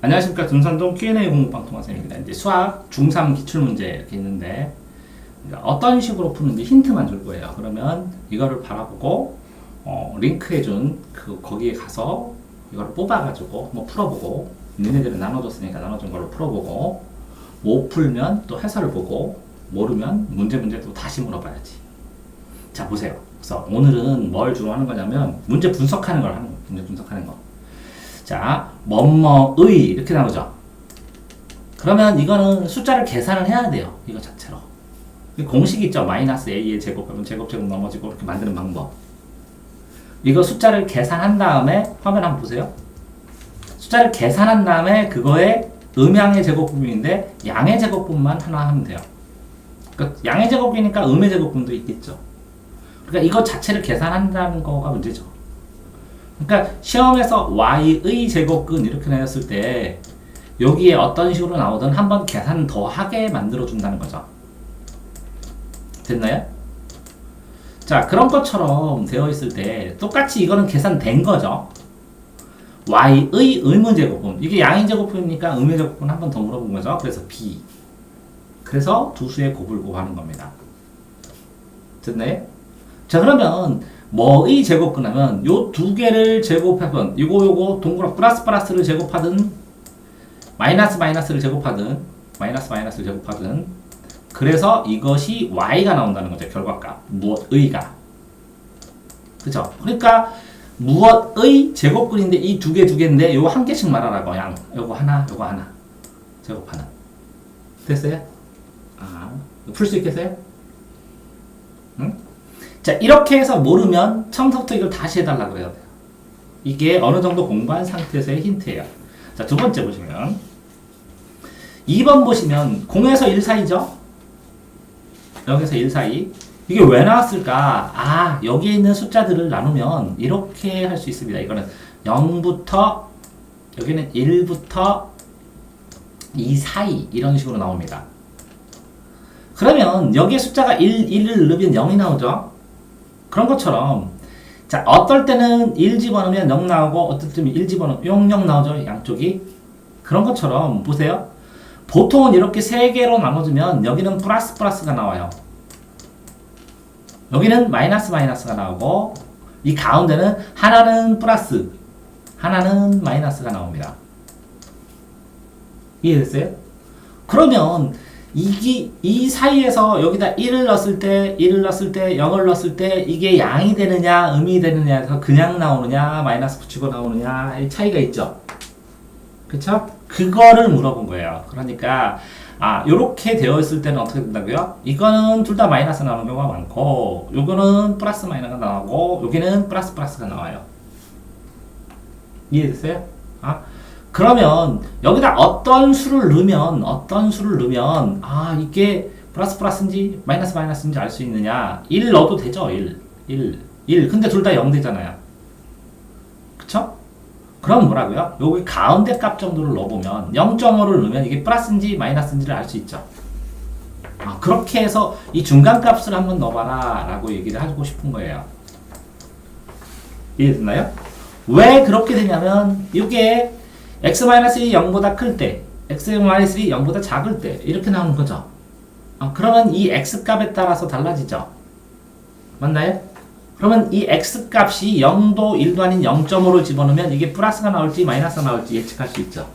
안녕하십니까. 둔산동 Q&A 공부방 동화쌤입니다. 이제 수학 중3 기출문제 이렇게 있는데 어떤 식으로 푸는지 힌트만 줄 거예요. 그러면 이거를 바라보고 링크해준 거기에 가서 이거를 뽑아가지고 한번 풀어보고 니네들은 나눠줬으니까 나눠준 걸로 풀어보고 못 풀면 또 해설을 보고 모르면 문제 또 다시 물어봐야지. 자 보세요. 그래서 오늘은 뭘 주로 하는 거냐면 문제 분석하는 걸 하는 거예요. 문제 분석하는 거. 자, 뭐뭐의 이렇게 나오죠. 그러면 이거는 숫자를 계산을 해야 돼요. 이거 자체로. 공식 있죠. 마이너스 a의 제곱하면 제곱 넘어지고 이렇게 만드는 방법. 이거 숫자를 계산한 다음에 화면 한번 보세요. 숫자를 계산한 다음에 그거에 음양의 제곱분인데 양의 제곱분만 하나 하면 돼요. 그러니까 양의 제곱이니까 음의 제곱분도 있겠죠. 그러니까 이거 자체를 계산한다는 거가 문제죠. 그러니까 시험에서 y의 제곱근 이렇게 내렸을 때 여기에 어떤 식으로 나오든 한번 계산 더 하게 만들어 준다는 거죠. 됐나요? 자, 그런 것처럼 되어 있을 때 똑같이 이거는 계산된 거죠. y의 의문 제곱분, 이게 양의 제곱분이니까 음의 제곱분 한 번 더 물어본 거죠. 그래서 b. 그래서 두 수의 곱을 구하는 겁니다. 됐나요? 자, 그러면 뭐의 제곱근 하면 요 두 개를 제곱하면 요거 동그랗 플러스를 제곱하든 마이너스를 제곱하든 마이너스를 제곱하든 그래서 이것이 y가 나온다는 거죠. 결과값 무엇의가. 그죠? 그러니까 무엇의 제곱근인데 이 두 개인데 요 한 개씩 말하라고. 양 요거 하나 제곱하는. 됐어요? 풀 수 있겠어요? 응? 자, 이렇게 해서 모르면 처음부터 이걸 다시 해달라고 그래야 돼요. 이게 어느 정도 공부한 상태에서의 힌트예요. 자, 두 번째 보시면 2번 보시면 0에서 1 사이죠? 0에서 1 사이. 이게 왜 나왔을까? 여기에 있는 숫자들을 나누면 이렇게 할 수 있습니다. 이거는 0부터 여기는 1부터 2 사이 이런 식으로 나옵니다. 그러면 여기에 숫자가 1을 넣으면 0이 나오죠? 그런 것처럼 자, 어떨 때는 1 집어넣으면 0 나오고 어떨 때는 1 집어넣으면 0 나오죠. 양쪽이. 그런 것처럼 보세요. 보통은 이렇게 세 개로 나눠주면 여기는 플러스가 나와요. 여기는 마이너스가 나오고 이 가운데는 하나는 플러스 하나는 마이너스가 나옵니다. 이해됐어요? 그러면 이 사이에서 여기다 1을 넣었을 때 0을 넣었을 때 이게 양이 되느냐 음이 되느냐 그냥 나오느냐 마이너스 붙이고 나오느냐 이 차이가 있죠. 그쵸? 그거를 물어본 거예요. 그러니까 요렇게 되어 있을 때는 어떻게 된다고요? 이거는 둘 다 마이너스 나오는 경우가 많고 요거는 플러스 마이너스가 나오고 여기는 플러스가 나와요. 이해됐어요? 그러면 여기다 어떤 수를 넣으면 이게 플러스인지 마이너스인지 알 수 있느냐. 1 넣어도 되죠. 1 근데 둘 다 0 되잖아요. 그쵸? 그럼 뭐라고요? 여기 가운데 값 정도를 넣어보면 0.5를 넣으면 이게 플러스인지 마이너스인지를 알 수 있죠. 그렇게 해서 이 중간 값을 한번 넣어봐라 라고 얘기를 하고 싶은 거예요. 이해됐나요? 왜 그렇게 되냐면 이게 x-1이 0보다 클 때, x-1이 0보다 작을 때 이렇게 나오는 거죠. 그러면 이 x값에 따라서 달라지죠. 맞나요? 그러면 이 x값이 0도 1도 아닌 0.5를 집어넣으면 이게 플러스가 나올지 마이너스가 나올지 예측할 수 있죠.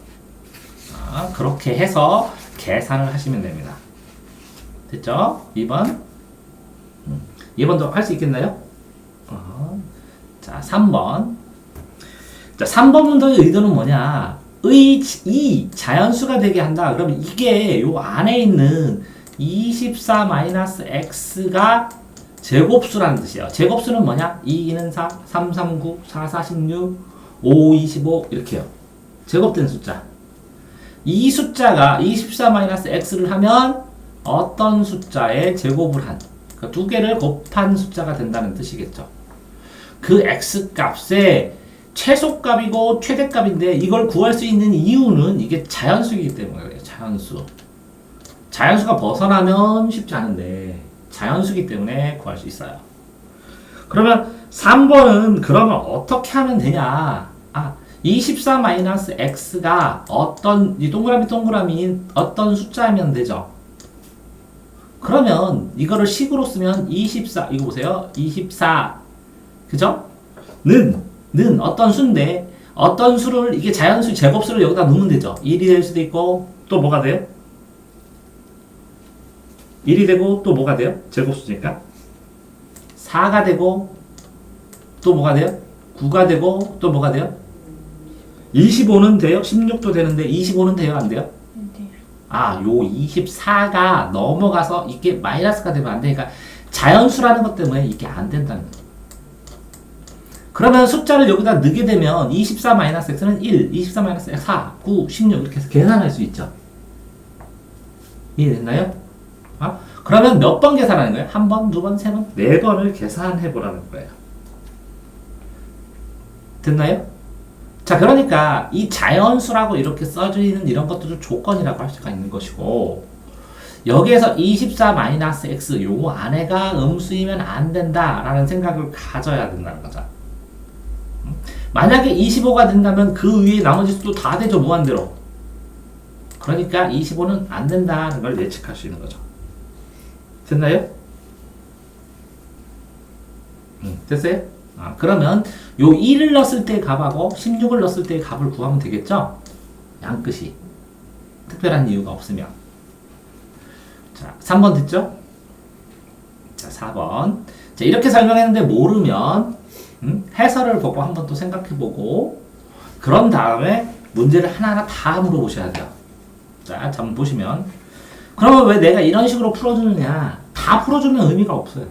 그렇게 해서 계산을 하시면 됩니다. 됐죠? 2번 2번도 할 수 있겠나요? 자, 3번. 자, 3번 문제의 의도는 뭐냐? 이 자연수가 되게 한다. 그러면 이게 요 안에 있는 24-x가 제곱수라는 뜻이에요. 제곱수는 뭐냐? 2, 2는 4, 3, 3, 9, 4, 4, 16, 5, 25 이렇게요. 제곱된 숫자. 이 숫자가 24-x를 하면 어떤 숫자의 제곱을 한, 그러니까 두 개를 곱한 숫자가 된다는 뜻이겠죠. 그 x값에 최소값이고 최대값인데 이걸 구할 수 있는 이유는 이게 자연수이기 때문에 그래요. 자연수가 벗어나면 쉽지 않은데 자연수이기 때문에 구할 수 있어요. 그러면 3번은 그러면 어떻게 하면 되냐? 24 마이너스 x가 어떤 이 동그라미인 어떤 숫자면 되죠. 그러면 이거를 식으로 쓰면 24 이거 보세요. 24 그죠? 는 어떤 수인데 어떤 수를 이게 자연수 제곱수를 여기다 넣으면 되죠. 1이 될 수도 있고 또 뭐가 돼요? 1이 되고 또 뭐가 돼요? 제곱수니까 4가 되고 또 뭐가 돼요? 9가 되고 또 뭐가 돼요? 25는 돼요? 16도 되는데 25는 돼요? 안 돼요? 네. 아, 요 24가 넘어가서 이게 마이너스가 되면 안 되니까 자연수라는 것 때문에 이게 안 된다는 거예요. 그러면 숫자를 여기다 넣게 되면 24 마이너스 x는 1, 24 마이너스 x 4, 9, 16 이렇게 해서 계산할 수 있죠. 이해됐나요? 아? 그러면 몇 번 계산하는 거예요? 한 번, 두 번, 세 번, 네 번을 계산해 보라는 거예요. 됐나요? 자, 그러니까 이 자연수라고 이렇게 써져 있는 이런 것들을 조건이라고 할 수가 있는 것이고 여기에서 24-x 요거 안에가 음수이면 안 된다라는 생각을 가져야 된다는 거죠. 만약에 25가 된다면 그 위에 나머지 수도 다 되죠, 무한대로. 그러니까 25는 안 된다는 걸 예측할 수 있는 거죠. 됐나요? 됐어요? 아, 그러면 요 1을 넣었을 때의 값하고 16을 넣었을 때의 값을 구하면 되겠죠? 양끝이. 특별한 이유가 없으면. 자, 3번 됐죠? 자, 4번. 자, 이렇게 설명했는데 모르면 해설을 보고 한번 또 생각해보고 그런 다음에 문제를 하나하나 다 물어보셔야 돼요. 자, 잠 보시면 그러면 왜 내가 이런 식으로 풀어주느냐? 다 풀어주면 의미가 없어요.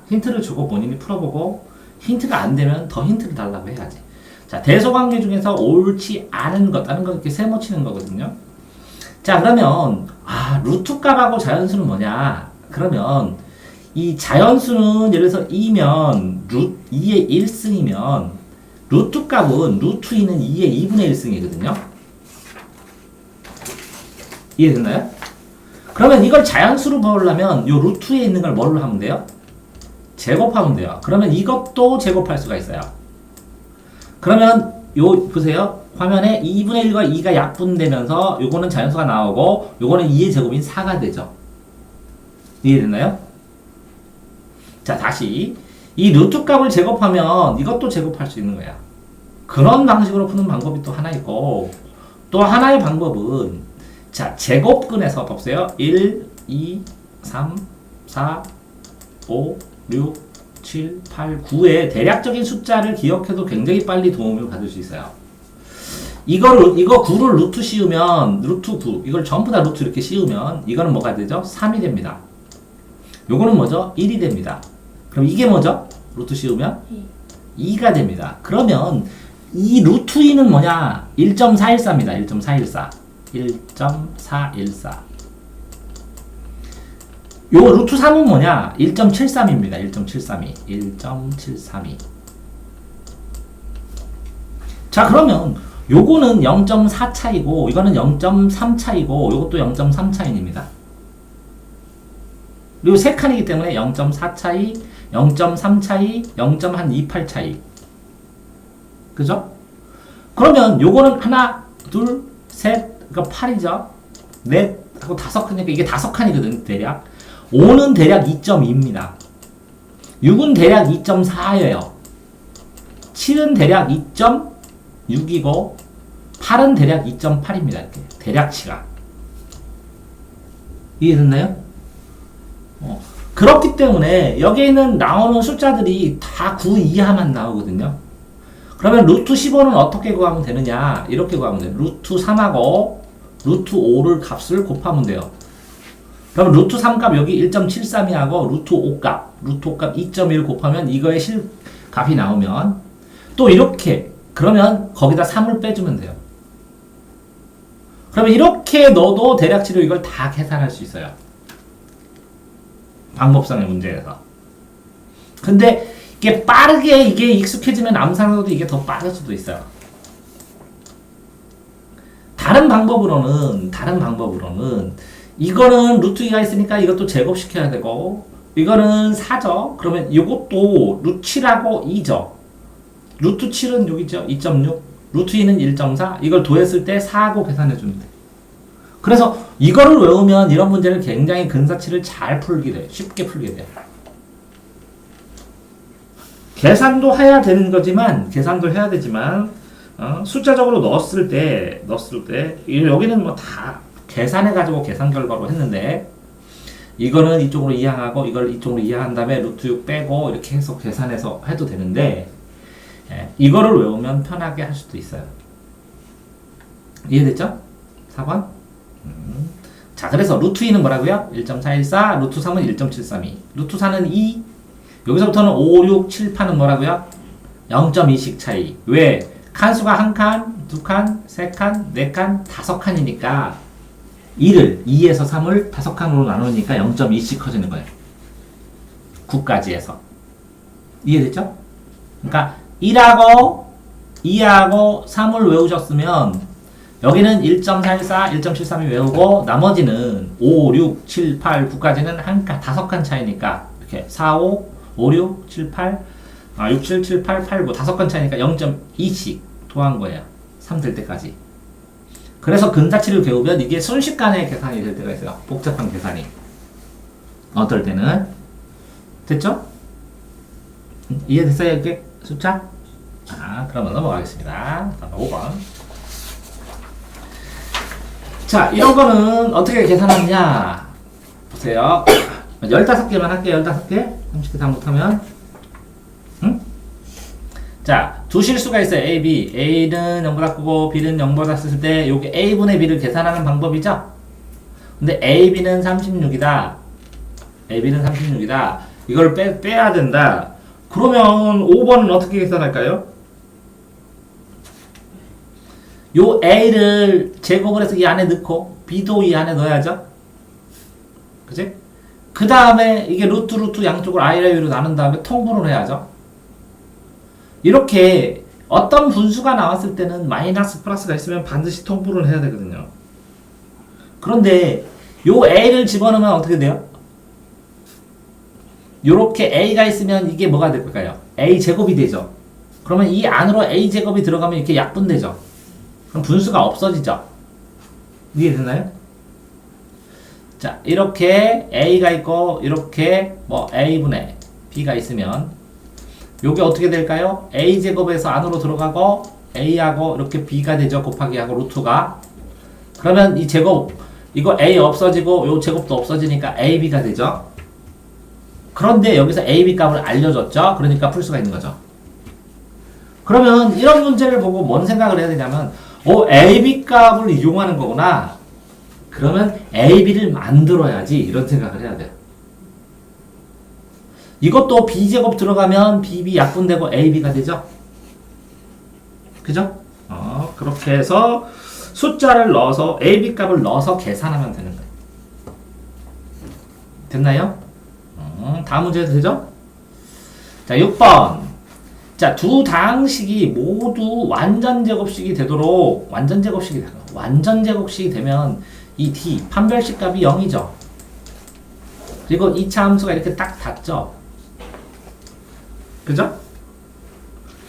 힌트를 주고 본인이 풀어보고 힌트가 안 되면 더 힌트를 달라고 해야지. 자, 대소관계 중에서 옳지 않은 것, 다른 거 이렇게 세모치는 거거든요. 자, 그러면 루트 값하고 자연수는 뭐냐? 그러면 이 자연수는 예를 들어서 2면 2의 1승이면 루트 값은 루트 2는 2의 2분의 1승이거든요. 이해됐나요? 그러면 이걸 자연수로 보려면 요 루트에 있는 걸 뭘로 하면 돼요? 제곱하면 돼요. 그러면 이것도 제곱할 수가 있어요. 그러면 요 보세요. 화면에 2분의 1과 2가 약분되면서 요거는 자연수가 나오고 요거는 2의 제곱인 4가 되죠. 이해됐나요? 자, 다시 이 루트 값을 제곱하면 이것도 제곱할 수 있는 거야. 그런 방식으로 푸는 방법이 또 하나 있고 또 하나의 방법은 자, 제곱근에서 보세요. 1, 2, 3, 4, 5, 6, 7, 8, 9의 대략적인 숫자를 기억해도 굉장히 빨리 도움을 받을 수 있어요. 이거 9를 루트 씌우면 루트 9 이걸 전부 다 루트 이렇게 씌우면 이거는 뭐가 되죠? 3이 됩니다. 요거는 뭐죠? 1이 됩니다. 그럼 이게 뭐죠? 루트 씌우면 2가 됩니다. 그러면 이 루트 2는 뭐냐? 1.414입니다. 1.414. 1.414. 요 루트 3은 뭐냐? 1.73입니다. 1.732. 1.732. 자, 그러면 요거는 0.4 차이고 이거는 0.3 차이고 요것도 0.3 차이입니다. 그리고 세 칸이기 때문에 0.4 차이, 0.3 차이, 0.28 차이. 그죠? 그러면 요거는 하나, 둘, 셋, 그러니까 8이죠. 넷 하고 5칸이니까 이게 5칸이거든, 대략. 5는 대략 2.2입니다. 6은 대략 2.4예요. 7은 대략 2.6이고 8은 대략 2.8입니다. 이렇게 대략치가. 이해됐나요? 그렇기 때문에 여기에 있는 나오는 숫자들이 다 9 이하만 나오거든요. 그러면 루트 15는 어떻게 구하면 되느냐? 이렇게 구하면 돼요. 루트 3하고 루트 5를 값을 곱하면 돼요. 그러면 루트 3값 여기 1.732하고 루트 5값, 루트 5값 2.1 곱하면 이거의 실값이 나오면 또 이렇게 그러면 거기다 3을 빼주면 돼요. 그러면 이렇게 넣어도 대략치로 이걸 다 계산할 수 있어요. 방법상의 문제에서. 근데 이게 빠르게 이게 익숙해지면 암산으로도 이게 더 빠를 수도 있어요. 다른 방법으로는 이거는 루트 2가 있으니까 이것도 제곱시켜야 되고 이거는 4죠. 그러면 이것도 루트 7하고 2죠. 루트 7은 6이죠. 2.6. 루트 2는 1.4. 이걸 도했을 때 4하고 계산해 주면 돼. 그래서 이거를 외우면 이런 문제를 굉장히 근사치를 잘 풀게 돼. 쉽게 풀게 돼. 계산도 해야 되는 거지만, 계산도 해야 되지만, 숫자적으로 넣었을 때, 여기는 뭐 다 계산해가지고 계산 결과로 했는데, 이거는 이쪽으로 이항하고, 이걸 이쪽으로 이항한 다음에 루트 6 빼고, 이렇게 해서 계산해서 해도 되는데, 이거를 외우면 편하게 할 수도 있어요. 이해됐죠? 4번? 자, 그래서 루트 2는 뭐라고요? 1.414, 루트 3은 1.732, 루트 4는 2, 여기서부터는 5, 6, 7, 8은 뭐라고요? 0.2씩 차이. 왜? 칸수가 1칸, 2칸, 3칸, 4칸, 5칸이니까 2에서 3을 5칸으로 나누니까 0.2씩 커지는 거예요. 9까지 해서. 이해됐죠? 그러니까 1하고 2하고 3을 외우셨으면 여기는 1.414, 1.732 외우고 나머지는 5, 6, 7, 8, 9까지는 5칸 차이니까 이렇게 4, 5, 5, 6, 7, 8, 6, 7, 7, 8, 8, 9 5칸 차이니까 0.2씩 더한 거예요. 3 될 때까지. 그래서 근사치를 배우면 이게 순식간에 계산이 될 때가 있어요. 복잡한 계산이. 어떨 때는. 됐죠? 이해됐어요? 이렇게 숫자? 그러면 넘어가겠습니다. 5번. 자, 이런 거는 어떻게 계산하느냐? 보세요. 15개만 할게요. 15개. 30개 다 못하면. 응? 자, 두 실수가 있어요. A, B. A는 0보다 크고 B는 0보다 썼을 때 요게 A분의 B를 계산하는 방법이죠? 근데 A, B는 36이다. A, B는 36이다. 이걸 빼야 된다. 그러면 5번은 어떻게 계산할까요? 요 A를 제곱을 해서 이 안에 넣고 B도 이 안에 넣어야죠? 그치? 그 다음에 이게 루트 양쪽을 I랑 U로 나눈 다음에 통분을 해야죠? 이렇게 어떤 분수가 나왔을 때는 마이너스 플러스가 있으면 반드시 통분을 해야 되거든요. 그런데 요 A를 집어넣으면 어떻게 돼요? 요렇게 A가 있으면 이게 뭐가 될까요? A 제곱이 되죠. 그러면 이 안으로 A 제곱이 들어가면 이렇게 약분되죠. 그럼 분수가 없어지죠. 이해되나요? 자, 이렇게 A가 있고 이렇게 뭐 A분의 B가 있으면 요게 어떻게 될까요? A 제곱에서 안으로 들어가고 A하고 이렇게 B가 되죠. 곱하기 하고 루트가. 그러면 이 제곱 이거 A 없어지고 요 제곱도 없어지니까 AB가 되죠. 그런데 여기서 AB 값을 알려줬죠. 그러니까 풀 수가 있는 거죠. 그러면 이런 문제를 보고 뭔 생각을 해야 되냐면 AB 값을 이용하는 거구나. 그러면 AB를 만들어야지 이런 생각을 해야 돼요. 이것도 B제곱 들어가면 BB 약분되고 AB가 되죠. 그죠? 그렇게 해서 숫자를 넣어서 AB 값을 넣어서 계산하면 되는 거예요. 됐나요? 다음 문제도 되죠? 자, 6번. 자, 두 다항식이 모두 완전 제곱식이 되도록 완전 제곱식이 되면 이 D 판별식 값이 0이죠. 그리고 2차 함수가 이렇게 딱 닿죠. 그죠?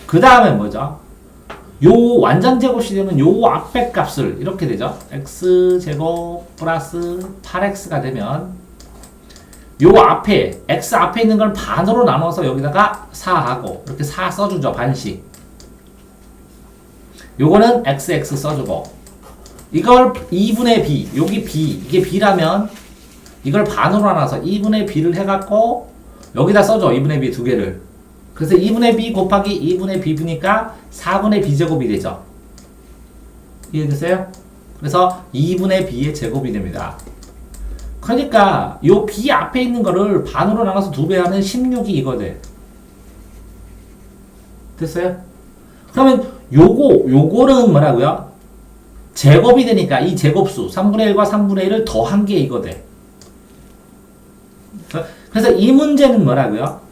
그 다음에 뭐죠? 요 완전 제곱식이 되면 요 앞에 값을 이렇게 되죠. x제곱 플러스 8x가 되면 요 앞에 x 앞에 있는 걸 반으로 나눠서 여기다가 4하고 이렇게 4 써주죠. 반씩. 요거는 xx 써주고 이걸 2분의 b 여기 b 이게 b라면 이걸 반으로 나눠서 2분의 b를 해갖고 여기다 써줘. 2분의 b 두 개를. 그래서 2분의 b 곱하기 2분의 b니까 4분의 b제곱이 되죠. 이해됐어요? 그래서 2분의 b의 제곱이 됩니다. 그러니까 요 b 앞에 있는 거를 반으로 나눠서 2배 하면 16이 이거 돼. 됐어요? 그러면 요거는 뭐라고요? 제곱이 되니까 이 제곱수 3분의 1과 3분의 1을 더한 게 이거 돼. 그래서 이 문제는 뭐라고요?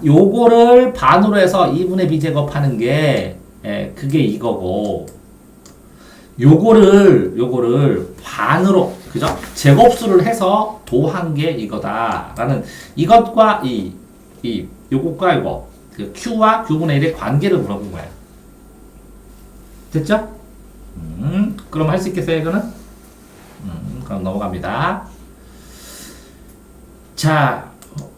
요거를 반으로 해서 2분의 b제곱하는 게 그게 이거고 요거를 반으로 그죠? 제곱수를 해서 도한 게 이거다라는 이것과 요것과 이거 그 q와 q분의 1의 관계를 물어본 거예요. 됐죠? 그럼 할 수 있겠어요, 이거는? 그럼 넘어갑니다. 자,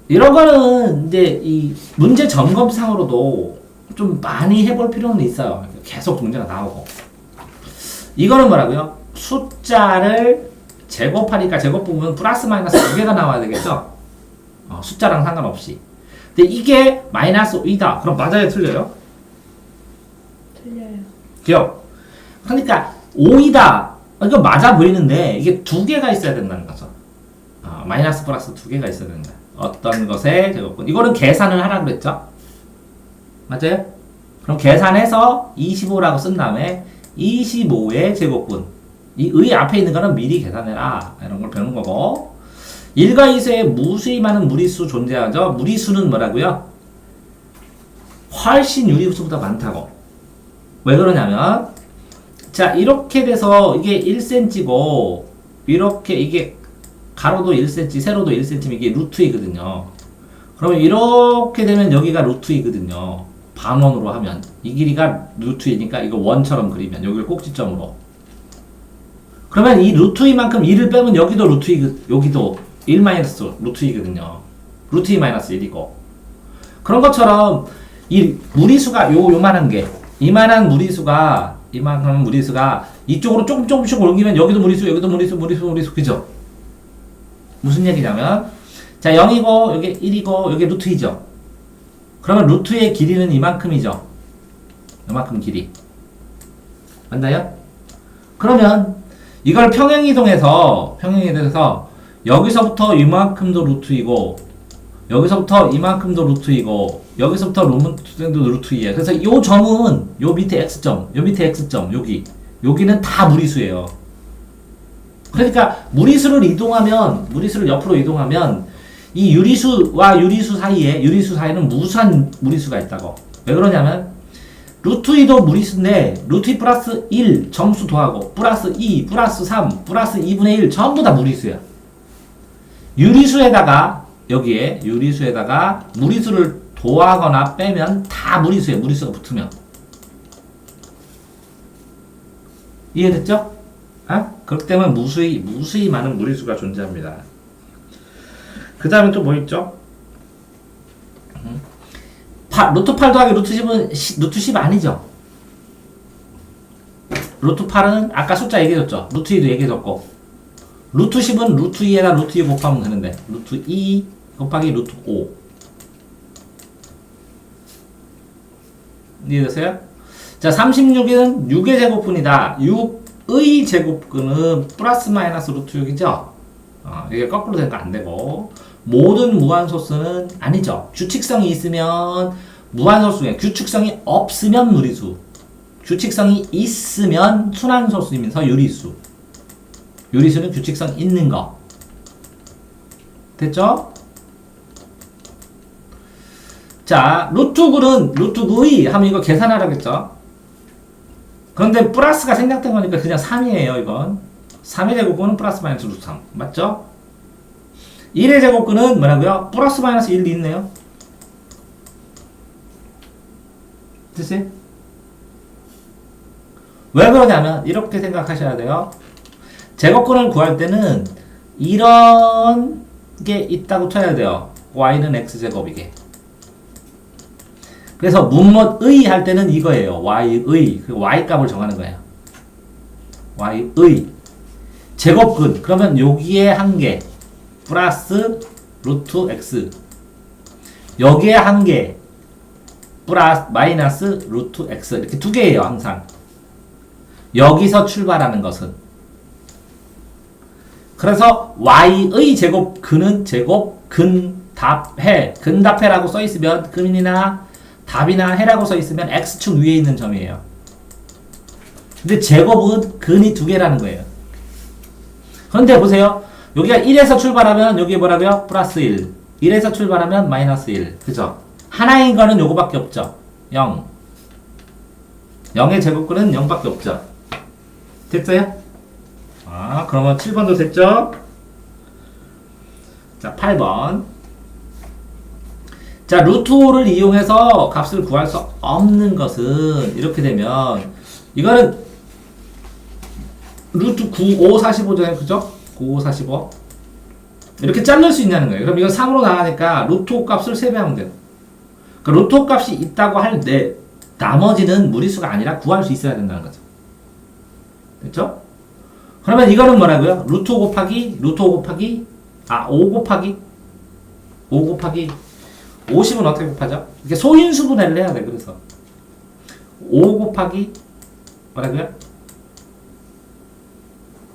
이런 거는 이제 이 문제 점검상으로도 좀 많이 해볼 필요는 있어요. 계속 문제가 나오고. 이거는 뭐라고요? 숫자를 제곱하니까 제곱 부분 플러스 마이너스 두 개가 나와야 되겠죠? 숫자랑 상관없이. 근데 이게 마이너스 5이다. 그럼 맞아요, 틀려요? 틀려요. 기억. 그러니까 5이다. 이거 맞아 보이는데 이게 두 개가 있어야 된다는 거죠. 마이너스 플러스 두 개가 있어야 된다. 어떤 것의 제곱분. 이거는 계산을 하라고 그랬죠? 맞아요? 그럼 계산해서 25라고 쓴 다음에 25의 제곱분. 이 의 앞에 있는 거는 미리 계산해라. 이런 걸 배우는 거고. 1과 2수에 무수히 많은 무리수 존재하죠. 무리수는 뭐라고요? 훨씬 유리수보다 많다고. 왜 그러냐면 자, 이렇게 돼서 이게 1cm고 이렇게 이게 가로도 1cm, 세로도 1cm 이게 루트이거든요. 그러면 이렇게 되면 여기가 루트이거든요. 반원으로 하면 이 길이가 루트이니까 이거 원처럼 그리면 여기를 꼭지점으로. 그러면 이 루트이만큼 2를 빼면 여기도 루트이, 여기도 1 마이너스 루트이거든요. 루트 2 마이너스 1이고. 그런 것처럼 이 무리수가 요만한 게 이만한 무리수가 이쪽으로 조금씩 옮기면 여기도 무리수, 여기도 무리수, 그죠? 무슨 얘기냐면, 자, 0이고, 여기 1이고, 여기 루트 2죠? 그러면 루트의 길이는 이만큼이죠? 이만큼 길이. 맞나요? 그러면, 이걸 평행이동해서, 여기서부터 이만큼도 루트이고, 여기서부터 이만큼도 루트이고, 여기서부터 루트도 루트이에요. 그래서 요 점은, 요 밑에 x점, 여기는 다 무리수예요. 그러니까 무리수를 옆으로 이동하면 이 유리수와 유리수에는 무수한 무리수가 있다고. 왜 그러냐면 루트 2도 무리수인데 루트 2 플러스 1 점수 더하고 플러스 2 플러스 3 플러스 2분의 1 전부 다 무리수야. 유리수에다가 무리수를 더하거나 빼면 다 무리수야. 무리수가 붙으면. 이해됐죠? 그렇기 때문에 무수히 많은 무리수가 존재합니다. 그 다음에 또 뭐 있죠? 루트 8 더하기 루트 10은 루트 10 아니죠? 루트 8은 아까 숫자 얘기해줬죠? 루트 2도 얘기해줬고, 루트 10은 루트 2에다 루트 2 곱하면 되는데, 루트 2 곱하기 루트 5. 이해됐어요? 자, 36은 6의 제곱분이다. 6의 제곱근은 플러스 마이너스 루트 6이죠? 이게 거꾸로 되니까 안 되고. 모든 무한소수는 아니죠. 규칙성이 있으면 무한소수예요. 규칙성이 없으면 무리수. 규칙성이 있으면 순환소수이면서 유리수. 유리수는 규칙성 있는 거. 됐죠? 자, 루트 9는 루트 9의 하면 이거 계산하라겠죠? 그런데 플러스가 생략된 거니까 그냥 3이에요, 이건. 3의 제곱근은 플러스 마이너스 루트 3. 맞죠? 1의 제곱근은 뭐라고요? 플러스 마이너스 1이 있네요. 됐어요? 왜 그러냐면, 이렇게 생각하셔야 돼요. 제곱근을 구할 때는 이런 게 있다고 쳐야 돼요. y는 x제곱이게. 그래서 문못의 할 때는 이거예요. y의. 그 y 값을 정하는 거예요. y의. 제곱근. 그러면 여기에 한 개. 플러스 루트 x. 여기에 한 개. 플러스 마이너스 루트 x. 이렇게 두 개예요, 항상. 여기서 출발하는 것은. 그래서 y의 제곱근은 근답해. 근답해라고 써있으면 근이나 답이나 해라고 써있으면 x축 위에 있는 점이에요. 근데 제곱은 근이 두 개라는 거예요. 그런데 보세요. 여기가 1에서 출발하면 여기 뭐라고요? 플러스 1. 1에서 출발하면 마이너스 1. 그죠? 하나인 거는 요거밖에 없죠. 0. 0의 제곱근은 0밖에 없죠. 됐어요? 그러면 7번도 됐죠? 자, 8번. 자, 루트 5를 이용해서 값을 구할 수 없는 것은 이렇게 되면 이거는 루트 9, 5, 45잖아요. 그죠? 9, 5, 45. 이렇게 자를 수 있냐는 거예요. 그럼 이거 3으로 나가니까 루트 5 값을 3배 하면 돼요. 그 루트 5 값이 있다고 할 때 나머지는 무리수가 아니라 구할 수 있어야 된다는 거죠. 됐죠? 그러면 이거는 뭐라고요? 루트 5 곱하기 5 곱하기 50은 어떻게 곱하죠? 이렇게 소인수분해를 해야 돼. 그래서 5 곱하기 뭐라고요?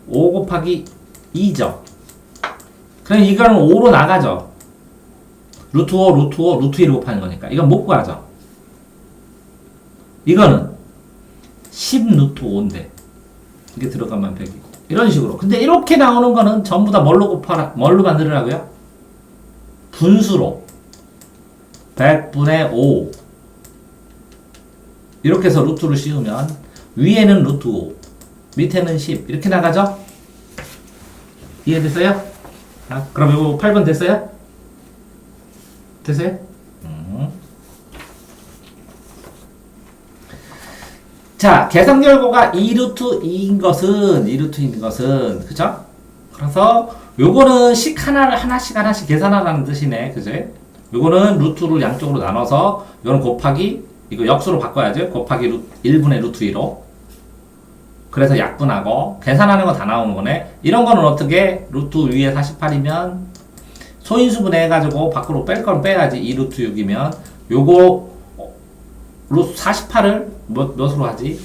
5 곱하기 2죠. 그럼 이거는 5로 나가죠. 루트 5, 루트 5, 루트 1을 곱하는 거니까. 이건 못 구하죠. 이거는 10 루트 5인데 이게 들어가면 100이고 이런 식으로. 근데 이렇게 나오는 거는 전부 다 뭘로 만들으라고요? 분수로 100분의 5 이렇게 해서 루트를 씌우면 위에는 루트 5 밑에는 10 이렇게 나가죠? 이해됐어요? 그럼 이거 8번 됐어요? 됐어요? 자, 계산 결과가 2루트 2인 것은 그죠? 그래서 요거는 식 하나씩 계산하라는 뜻이네. 그죠? 요거는 루트를 양쪽으로 나눠서 요거는 곱하기 이거 역수로 바꿔야죠. 곱하기 1분의 루트 2로. 그래서 약분하고 계산하는 거 다 나오는 거네. 이런 거는 어떻게 루트 위에 48이면 소인수분해 해가지고 밖으로 뺄 건 빼야지. 2루트 6이면 요거 루트 48을 몇으로 하지?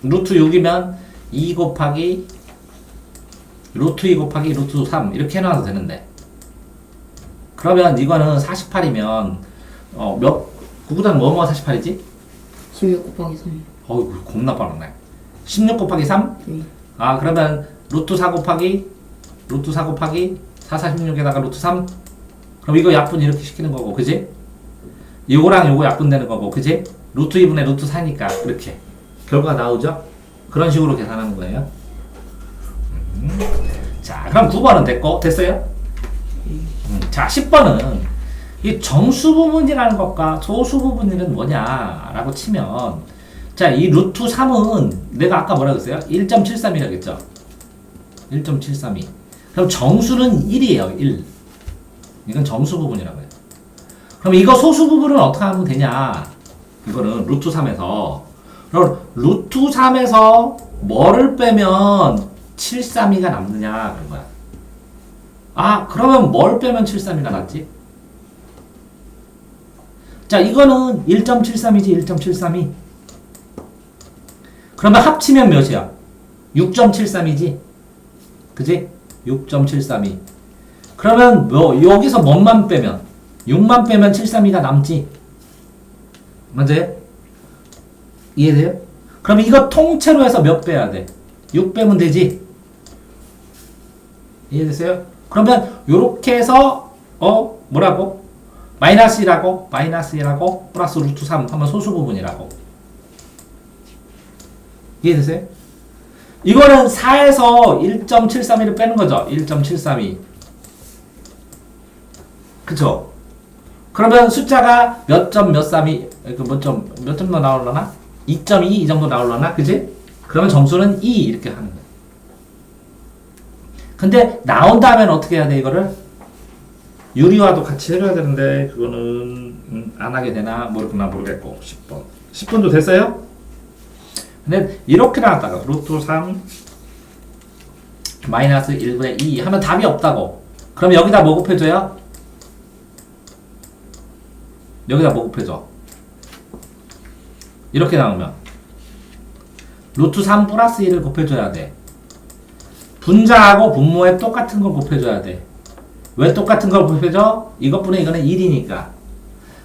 루트 6이면 2 곱하기 루트 2 곱하기 루트 3 이렇게 해놔도 되는데 그러면 이거는 48이면 구구단 뭐뭐 48이지? 16 곱하기 3. 어이구 겁나 빠르네. 16 곱하기 3? 네. 그러면 루트 4 곱하기 4, 46에다가 루트 3? 그럼 이거 약분 이렇게 시키는 거고 그지? 요거랑 요거 약분되는 거고 그지? 루트 2분의 루트 4니까 이렇게 결과가 나오죠? 그런 식으로 계산하는 거예요. 자 그럼 9번은 됐고 됐어요? 자 10번은 이 정수 부분이라는 것과 소수 부분은 뭐냐라고 치면 자 이 루트 3은 내가 아까 뭐라 그랬어요? 1.73이라고 했죠? 1.732 그럼 정수는 1이에요 1 이건 정수 부분이라고 해요. 그럼 이거 소수 부분은 어떻게 하면 되냐 이거는 루트 3에서 그럼 루트 3에서 뭐를 빼면 732가 남느냐 그런 거야. 그러면 뭘 빼면 732가 남지? 자 이거는 1.73이지 1.732 그러면 합치면 몇이야? 6.732지 그지? 6.732 그러면 뭐 여기서 뭐만 빼면 6만 빼면 732가 남지 맞아요? 이해돼요? 그럼 이거 통째로 해서 몇 빼야 돼? 6 빼면 되지? 이해됐어요? 그러면 요렇게 해서 뭐라고? 마이너스 1하고 플러스 루트 3 하면 소수 부분이라고 이해됐어요? 이거는 4에서 1.732를 빼는 거죠. 1.732 그쵸? 그러면 숫자가 몇 점 몇 점 나오려나? 2.2 이 정도 나오려나? 그지? 그러면 점수는 2 이렇게 하는 거야. 근데 나온 다음엔 어떻게 해야 돼 이거를? 유리화도 같이 해줘야 되는데 그거는 안 하게 되나 모르겠고 10번도 됐어요? 근데 이렇게 나왔다가 루트 3 마이너스 1분의 2 하면 답이 없다고. 그럼 여기다 뭐 곱해줘요? 여기다 뭐 곱해줘? 이렇게 나오면 루트 3 플러스 1을 곱해줘야 돼. 분자하고 분모에 똑같은 걸 곱해줘야 돼. 왜 똑같은 걸 곱해줘? 이것분의 이거는 1이니까.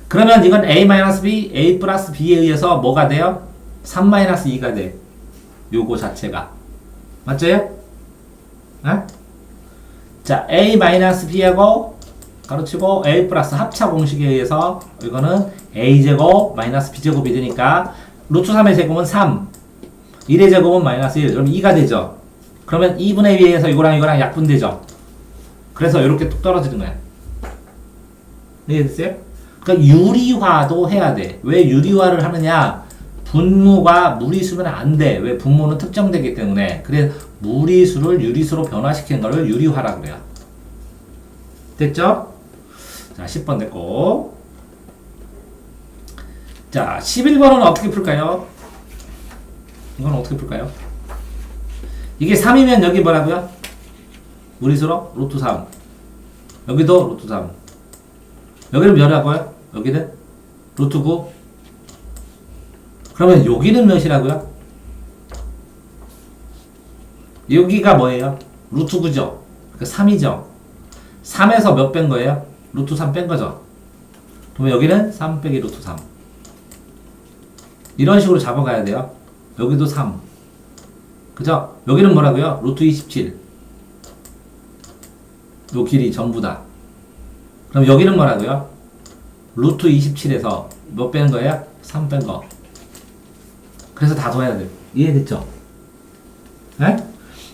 그러면 이건 a-b, a 플러스 b에 의해서 뭐가 돼요? 3-2가 돼. 요거 자체가. 맞죠? 자, a-b하고 가로치고 a 플러스 합차 공식에 의해서 이거는 a제곱 마이너스 b제곱이 되니까 루트 3의 제곱은 3 1의 제곱은 마이너스 1 그럼 2가 되죠. 그러면 2분의 2에서 이거랑 약분되죠. 그래서 이렇게 뚝 떨어지는 거야. 이해됐어요? 그러니까 유리화도 해야 돼. 왜 유리화를 하느냐? 분모가 무리수면 안 돼. 왜? 분모는 특정되기 때문에. 그래서 무리수를 유리수로 변화시키는 거를 유리화라 그래요. 됐죠? 자, 10번 됐고. 자, 11번은 어떻게 풀까요? 이건 어떻게 풀까요? 이게 3이면 여기 뭐라고요? 무리수로 루트 3. 여기도 루트 3. 여기는 몇이라고요? 여기는 루트 9. 그러면 여기는 몇이라고요? 여기가 뭐예요? 루트 9죠? 그러니까 3이죠? 3에서 몇 뺀 거예요? 루트 3 뺀 거죠? 그러면 여기는 3 빼기 루트 3. 이런 식으로 잡아가야 돼요. 여기도 3. 그죠? 여기는 뭐라고요? 루트 27. 요 길이 전부 다. 그럼 여기는 뭐라고요? 루트 27에서 몇 빼는 거예요? 3 뺀 거. 그래서 다 더해야 돼요. 이해됐죠? 네?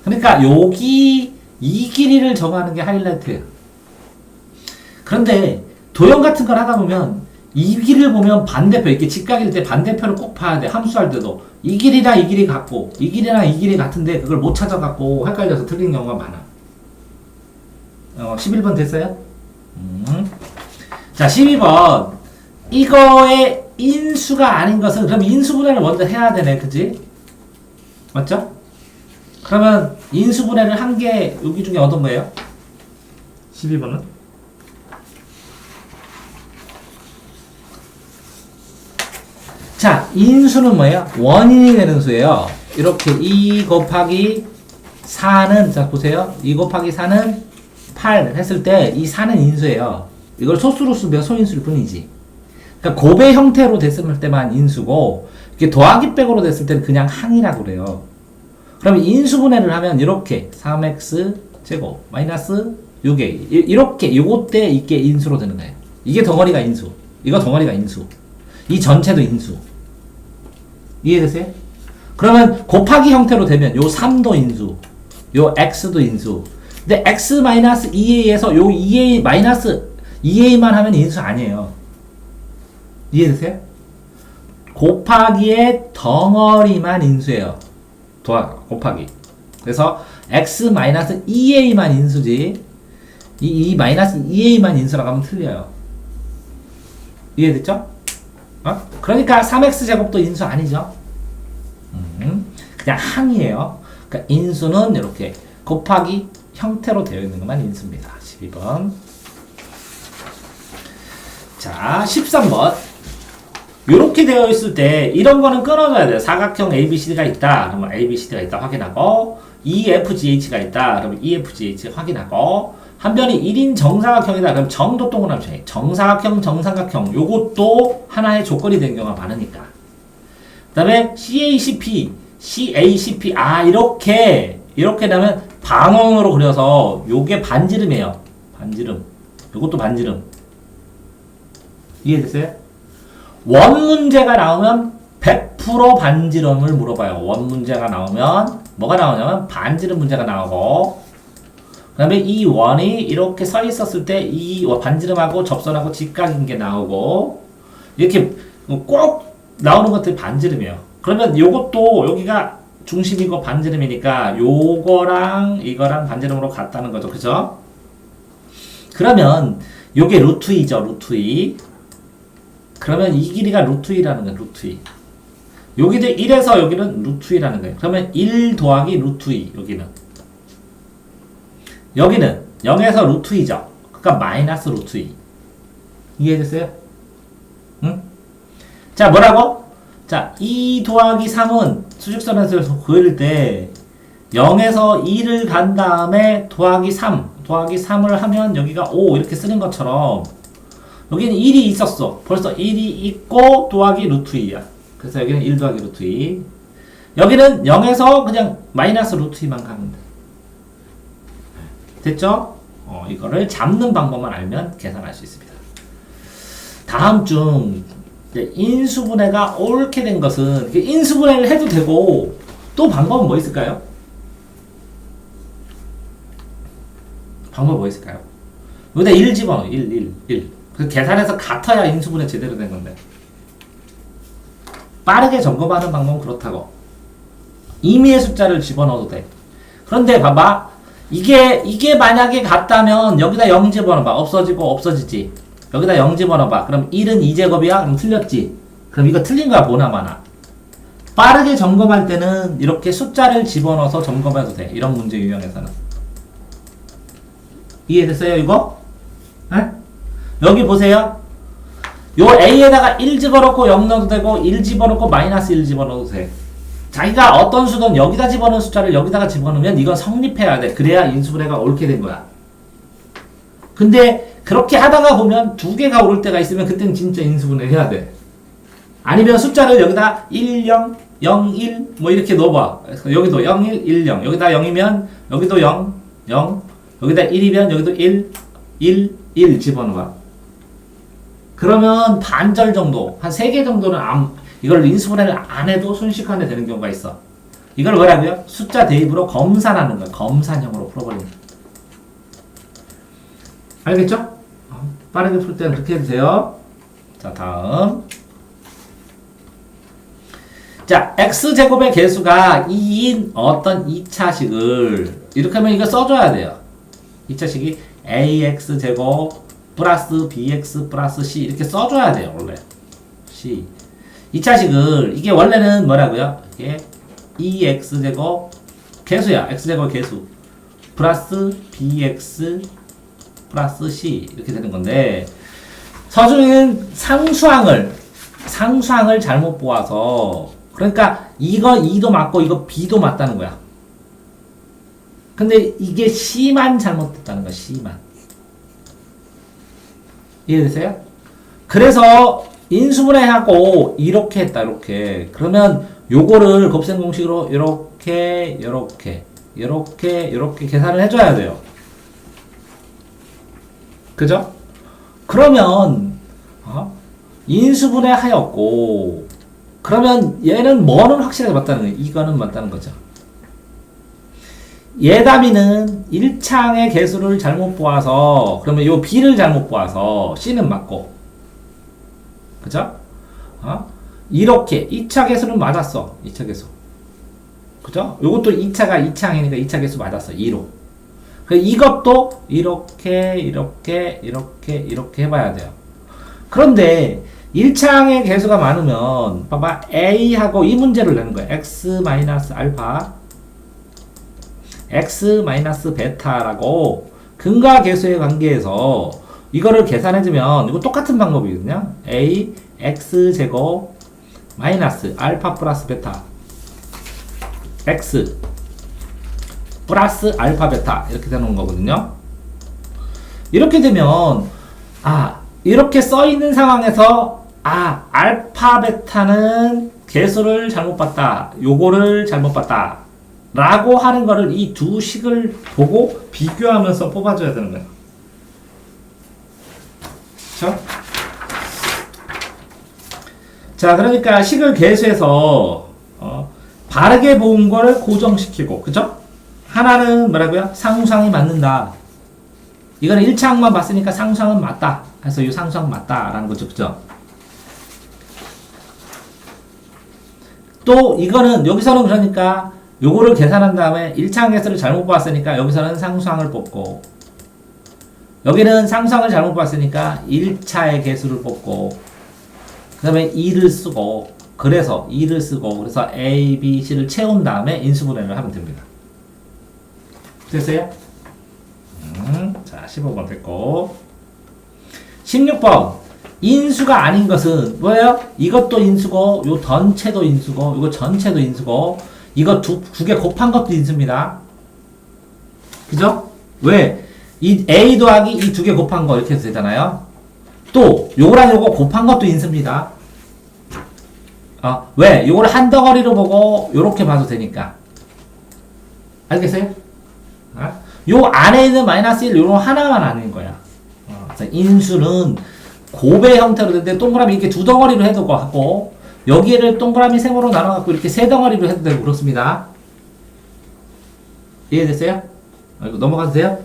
그러니까 여기 이 길이를 정하는 게 하이라이트예요. 그런데 도형 같은 걸 하다 보면 이 길이를 보면 반대표, 이렇게 직각일 때 반대표를 꼭 봐야 돼. 함수할 때도 이 길이랑 이 길이 같고 이 길이랑 이 길이 같은데 그걸 못 찾아갖고 헷갈려서 틀린 경우가 많아. 11번 됐어요? 자, 12번. 이거의 인수가 아닌 것은, 그럼 인수분해를 먼저 해야 되네. 그치? 맞죠? 그러면 인수분해를 한 게 여기 중에 어떤 거예요? 12번은? 자, 인수는 뭐예요? 원인이 되는 수예요. 이렇게 2 곱하기 4는, 자, 보세요. 2 곱하기 4는 8 했을 때 이 4는 인수예요. 이걸 소수로 쓰면 소인수일 뿐이지. 그러니까 곱의 형태로 됐을 때만 인수고, 이게 더하기 빼고로 됐을 때는 그냥 항이라고 그래요. 그러면 인수분해를 하면 이렇게 3x 제곱 마이너스 6a 이렇게 요때 이게 인수로 되는 거예요. 이게 덩어리가 인수, 이거 덩어리가 인수, 이 전체도 인수. 이해되세요? 그러면 곱하기 형태로 되면 요 3도 인수, 요 x도 인수. 근데 x 마이너스 2a에서 요 2a 마이너스 2a만 하면 인수 아니에요. 이해되세요? 곱하기의 덩어리만 인수예요. 곱하기. 그래서 x 마이너스 2a만 인수지, 이 마이너스 2a만 인수라고 하면 틀려요. 이해됐죠? 그러니까 3x 제곱도 인수 아니죠? 그냥 항이에요. 그러니까 인수는 이렇게 곱하기 형태로 되어 있는 것만 인수입니다. 12번. 자, 13번. 이렇게 되어 있을 때 이런 거는 끊어줘야 돼요. 사각형 ABCD가 있다. 그러면 ABCD가 있다 확인하고, EFGH가 있다. 그러면 EFGH 확인하고, 한 변이 1인 정사각형이다. 그럼 정도 동그라미 쳐. 정사각형, 정삼각형. 요것도 하나의 조건이 된 경우가 많으니까. 그 다음에 CACP, CACP. 이렇게 되면 방향으로 그려서 요게 반지름이에요. 반지름. 요것도 반지름. 이해됐어요? 원 문제가 나오면 100% 반지름을 물어봐요. 원 문제가 나오면 뭐가 나오냐면 반지름 문제가 나오고, 그 다음에 이 원이 이렇게 서 있었을 때 이 반지름하고 접선하고 직각인 게 나오고, 이렇게 꼭 나오는 것들이 반지름이에요. 그러면 요것도 여기가 중심이고 반지름이니까 요거랑 이거랑 반지름으로 같다는 거죠. 그죠? 그러면 요게 루트 2죠. 루트 2. 그러면 이 길이가 루트 2라는 거예요. 루트 2. 여기도 1에서 여기는 루트 2라는 거예요. 그러면 1 더하기 루트 2. 여기는 0에서 루트 2죠. 그러니까 마이너스 루트 2. 이해됐어요? 응? 자, 뭐라고? 자, 2 더하기 3은 수직선에서 그릴 때 0에서 2를 간 다음에 더하기 3을 하면 여기가 5 이렇게 쓰는 것처럼 여기는 1이 있었어. 벌써 1이 있고 더하기 루트 2야. 그래서 여기는 1 더하기 루트 2. 여기는 0에서 그냥 마이너스 루트 2만 가면 돼. 됐죠? 이거를 잡는 방법만 알면 계산할 수 있습니다. 다음 중 인수분해가 옳게 된 것은, 인수분해를 해도 되고 또 방법은 뭐 있을까요? 방법 뭐 있을까요? 여기다 1 집어넣어. 1. 그래서 계산해서 같아야 인수분해 제대로 된 건데. 빠르게 점검하는 방법은 그렇다고. 임의의 숫자를 집어넣어도 돼. 그런데 봐봐. 이게 만약에 같다면 여기다 0 집어넣어봐. 없어지고 없어지지. 여기다 0 집어넣어봐. 그럼 1은 2제곱이야? 그럼 틀렸지. 그럼 이거 틀린 거야, 보나마나. 빠르게 점검할 때는 이렇게 숫자를 집어넣어서 점검해도 돼. 이런 문제 유형에서는. 이해됐어요, 이거? 에? 여기 보세요. 요 A에다가 1 집어넣고 0 넣어도 되고, 1 집어넣고 마이너스 1 집어넣어도 돼. 자기가 어떤 수든 여기다 집어넣은 숫자를 여기다가 집어넣으면 이건 성립해야 돼. 그래야 인수분해가 옳게 된 거야. 근데 그렇게 하다가 보면 두 개가 오를 때가 있으면 그때는 진짜 인수분해 해야 돼. 아니면 숫자를 여기다 1, 0, 0, 1 뭐 이렇게 넣어봐. 여기도 0, 1, 1, 0. 여기다 0이면 여기도 0, 0. 여기다 1이면 여기도 1, 1, 1 집어넣어봐. 그러면 반절 정도, 한 3개 정도는 이걸 인수분해를 안 해도 순식간에 되는 경우가 있어. 이걸 뭐라고요? 숫자 대입으로 검산하는 거야. 검산형으로 풀어버리는 거야. 알겠죠? 빠르게 풀 때는 그렇게 해주세요. 자, 다음. 자, x제곱의 개수가 2인 어떤 2차식을 이렇게 하면 이거 써줘야 돼요. 2차식이 ax제곱 플러스 bx 플러스 c 이렇게 써줘야 돼요. 원래 c 2차식을 이게 원래는 뭐라고요? 이게 2x제곱 개수야. x제곱 개수 플러스 bx 플러스 c 이렇게 되는 건데 서준이는 상수항을 잘못 보아서 그러니까 이거 2도 맞고 이거 b도 맞다는 거야. 근데 이게 c만 잘못됐다는 거야. c만. 이해되세요? 그래서 인수분해하고 이렇게 했다. 이렇게. 그러면 요거를 곱셈 공식으로 이렇게 계산을 해줘야 돼요. 그죠? 그러면 인수분해 하였고 그러면 얘는 뭐는 확실하게 맞다는 거예요. 이거는 맞다는 거죠. 예담이는 1창의 개수를 잘못 보아서 그러면 요 b를 잘못 보아서 c는 맞고 그죠? 이렇게 2차 개수는 맞았어. 2차 개수 그죠? 요것도 2차가 2창이니까 2차 개수 맞았어. 2로 이것도 이렇게 해봐야 돼요. 그런데 1창의 개수가 많으면 봐봐 a하고 이 문제를 내는 거예요. x-알파 x-베타라고 근과 개수의 관계에서 이거를 계산해주면 이거 똑같은 방법이거든요. a x제곱 마이너스 알파 플러스 베타 x 플러스 알파 베타 이렇게 되는 거거든요. 이렇게 되면 이렇게 써있는 상황에서 알파 베타는 개수를 잘못 봤다. 요거를 잘못 봤다. 라고 하는 거를 이 두 식을 보고 비교하면서 뽑아줘야 되는 거예요. 그쵸? 자, 그러니까 식을 계수해서 바르게 본 거를 고정시키고, 그죠? 하나는 뭐라고요? 상수항이 맞는다. 이거는 1차항만 봤으니까 상수항은 맞다. 그래서 이 상수항 맞다라는 거죠, 그죠? 또 이거는 여기서는 그러니까 요거를 계산한 다음에 1차항 개수를 잘못 봤으니까 여기서는 상수항을 뽑고 여기는 상수항을 잘못 봤으니까 1차의 개수를 뽑고 그 다음에 2를 쓰고 그래서 2를 쓰고 그래서 A, B, C를 채운 다음에 인수분해를 하면 됩니다. 됐어요? 자, 15번 됐고 16번 인수가 아닌 것은 뭐예요? 이것도 인수고 요 전체도 인수고 이거 전체도 인수고 이거 두 개 곱한 것도 인수입니다. 그죠? 왜? 이 A 더하기 이 두 개 곱한 거 이렇게 해도 되잖아요. 또 요거랑 요거 곱한 것도 인수입니다. 왜? 요거를 한 덩어리로 보고 요렇게 봐도 되니까. 알겠어요? 요 안에 있는 마이너스 1 요런 하나만 아닌 거야. 그래서 인수는 곱의 형태로 되는데 동그라미 이렇게 두 덩어리로 해도 하고 여기를 동그라미 세모로 나눠갖고 이렇게 세 덩어리로 해도 되고 그렇습니다. 이해됐어요? 이거 넘어가도 돼요?